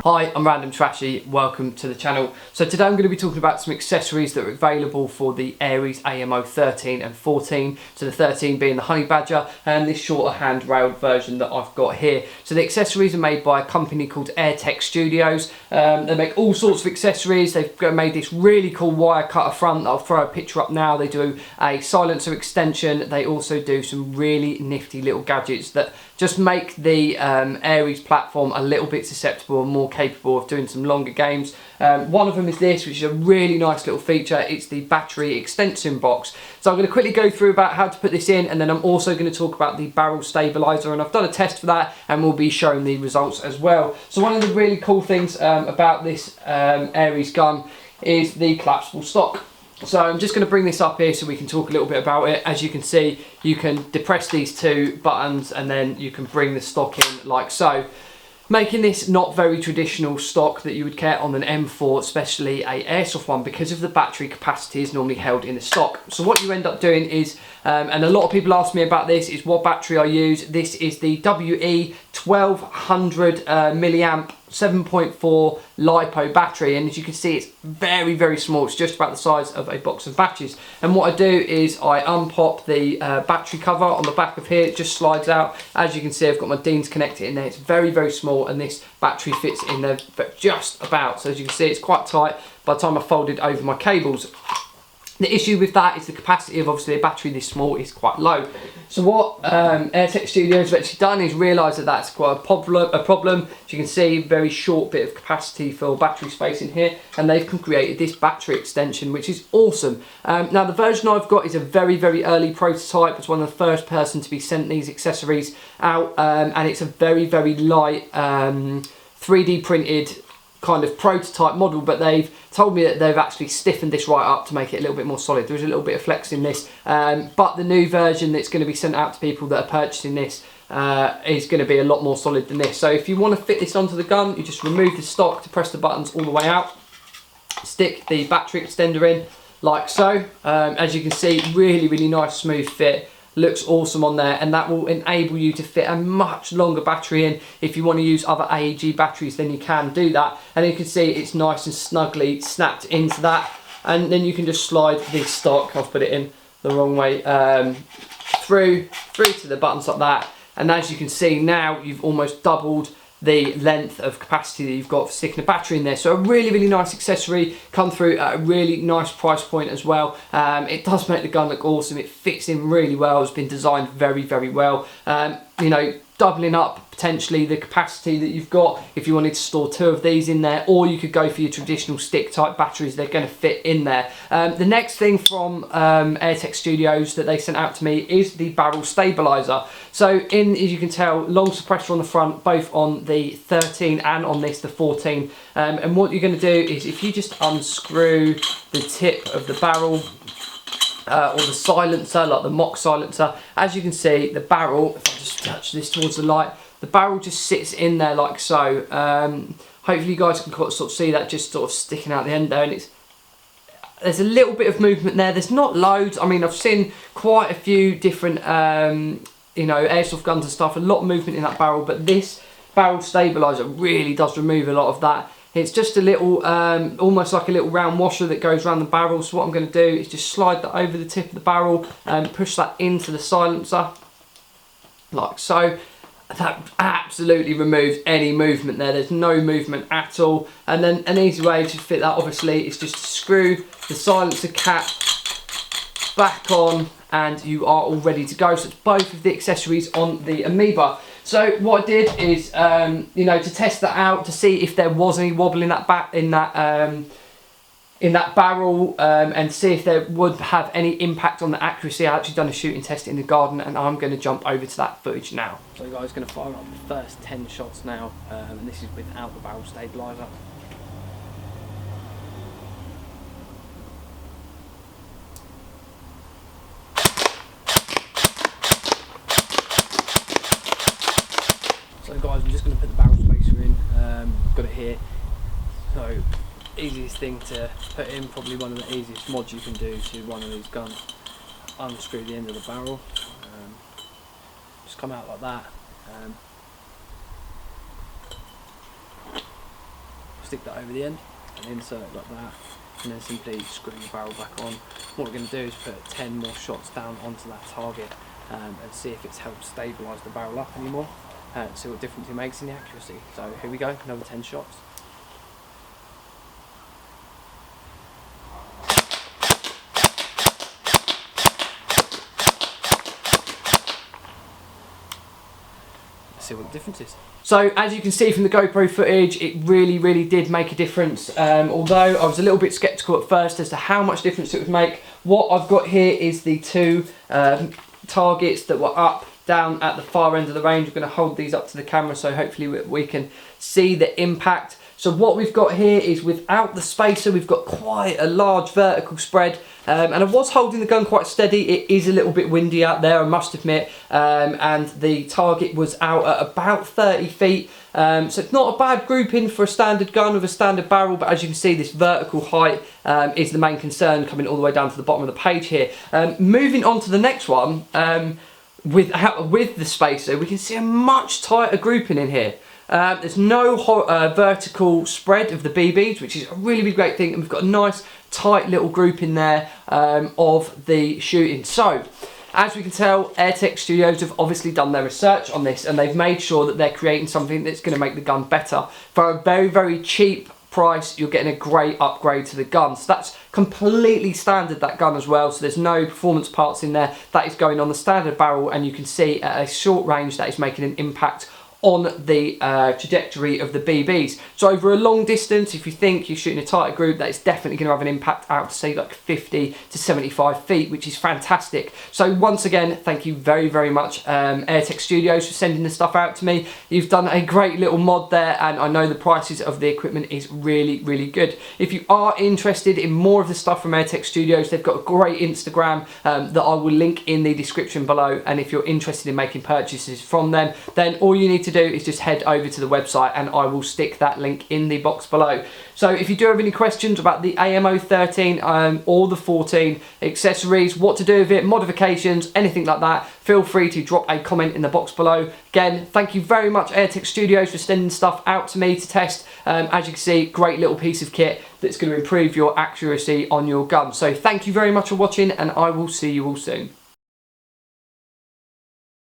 Hi, I'm Random Trashy, welcome to the channel. So today I'm going to be talking about some accessories that are available for the Aries AM-013 and 14, so the 13 being the Honeybadger and this shorter hand-railed version that I've got here. So the accessories are made by a company called AirTech Studios. They make all sorts of accessories. They've made this really cool wire cutter front that I'll throw a picture up now. They do a silencer extension. They also do some really nifty little gadgets that just make the Aries platform a little bit susceptible and more capable of doing some longer games. One of them is this, which is a really nice little feature. It's the battery extension box. So I'm going to quickly go through about how to put this in, and then I'm also going to talk about the barrel stabilizer, and I've done a test for that and we'll be showing the results as well. So one of the really cool things about this Aries gun is the collapsible stock. So I'm just going to bring this up here so we can talk a little bit about it. As you can see, you can depress these two buttons and then you can bring the stock in like so, making this not very traditional stock that you would get on an M4, especially a Airsoft one, because of the battery capacity is normally held in the stock. So what you end up doing is, and a lot of people ask me about this, is what battery I use. This is the UwJQaV milliamp 7.4 LiPo battery, and as you can see, it's very, very small. It's just about the size of a box of matches. And what I do is I unpop the battery cover on the back of here. It just slides out. As you can see, I've got my Deans connected in there. It's very, very small, and this battery fits in there just about. So as you can see, it's quite tight by the time I fold it over my cables. The issue with that is the capacity of obviously a battery this small is quite low. So what AirTech Studios have actually done is realise that that's quite a problem. As you can see, very short bit of capacity for battery space in here, and they've created this battery extension, which is awesome. Now the version I've got is a very, very early prototype. It's one of the first person to be sent these accessories out, and it's a very, very light 3D printed kind of prototype model, but they've told me that they've actually stiffened this right up to make it a little bit more solid. There's a little bit of flex in this, but the new version that's going to be sent out to people that are purchasing this is going to be a lot more solid than this. So if you want to fit this onto the gun, you just remove the stock to press the buttons all the way out, stick the battery extender in like so. As you can see, really, really nice smooth fit. Looks awesome on there, and that will enable you to fit a much longer battery in. If you want to use other AEG batteries, then you can do that, and you can see it's nice and snugly snapped into that, and then you can just slide the stock, I've put it in the wrong way, through to the buttons like that, and as you can see now you've almost doubled the length of capacity that you've got for sticking a battery in there. So a really, really nice accessory, come through at a really nice price point as well. It does make the gun look awesome. It fits in really well. It's been designed very, very well. You know, doubling up potentially the capacity that you've got if you wanted to store two of these in there, or you could go for your traditional stick type batteries. They're going to fit in there. The next thing from AirTech Studios that they sent out to me is the barrel stabilizer. So as you can tell, long suppressor on the front, both on the 13 and on this, the 14. And what you're going to do is, if you just unscrew the tip of the barrel, or the silencer, like the mock silencer, as you can see, the barrel, if I just touch this towards the light, the barrel just sits in there like so. Hopefully you guys can sort of see that just sort of sticking out the end there, and there's a little bit of movement there. There's not loads. I mean, I've seen quite a few different you know, airsoft guns and stuff, a lot of movement in that barrel, but this barrel stabilizer really does remove a lot of that. It's just a little, almost like a little round washer that goes around the barrel. So what I'm going to do is just slide that over the tip of the barrel and push that into the silencer, like so. That absolutely removes any movement there. There's no movement at all. And then an easy way to fit that, obviously, is just to screw the silencer cap back on, and you are all ready to go. So it's both of the accessories on the Amoeba. So what I did is, you know, to test that out, to see if there was any wobble in that barrel, and see if there would have any impact on the accuracy. I actually done a shooting test in the garden, and I'm going to jump over to that footage now. So guys, going to fire up the first 10 shots now, and this is without the barrel stabilizer. So guys, I'm just going to put the barrel spacer in, got it here. So easiest thing to put in, probably one of the easiest mods you can do to one of these guns. Unscrew the end of the barrel, just come out like that, stick that over the end and insert it like that, and then simply screw the barrel back on. What we're going to do is put 10 more shots down onto that target and see if it's helped stabilise the barrel up anymore, and see what difference it makes in the accuracy. So here we go, another 10 shots. See what the difference is. So as you can see from the GoPro footage, it really did make a difference. Although I was a little bit skeptical at first as to how much difference it would make. What I've got here is the two targets that were up down at the far end of the range. We're going to hold these up to the camera so hopefully we can see the impact. So what we've got here is, without the spacer, we've got quite a large vertical spread, and I was holding the gun quite steady. It is a little bit windy out there, I must admit, and the target was out at about 30 feet, so it's not a bad grouping for a standard gun with a standard barrel, but as you can see, this vertical height is the main concern, coming all the way down to the bottom of the page here. Moving on to the next one, with the spacer, we can see a much tighter grouping in here. There's no vertical spread of the BBs, which is a really great thing, and we've got a nice tight little group in there of the shooting. So as we can tell, AirTech Studios have obviously done their research on this, and they've made sure that they're creating something that's going to make the gun better. For a very cheap price, you're getting a great upgrade to the gun. So that's completely standard, that gun as well, so there's no performance parts in there. That is going on the standard barrel, and you can see at a short range that is making an impact on the trajectory of the BBs. So over a long distance, if you think you're shooting a tighter group, that is definitely going to have an impact out to say like 50 to 75 feet, which is fantastic. So once again, thank you very much AirTech Studios for sending the stuff out to me. You've done a great little mod there, and I know the prices of the equipment is really good. If you are interested in more of the stuff from AirTech Studios, they've got a great Instagram that I will link in the description below, and if you're interested in making purchases from them, then all you need to do is just head over to the website, and I will stick that link in the box below. So if you do have any questions about the AM-013 or the 14 accessories, what to do with it, modifications, anything like that, feel free to drop a comment in the box below. Again, thank you very much AirTech Studios for sending stuff out to me to test. As you can see, great little piece of kit that's going to improve your accuracy on your gun. So thank you very much for watching, and I will see you all soon.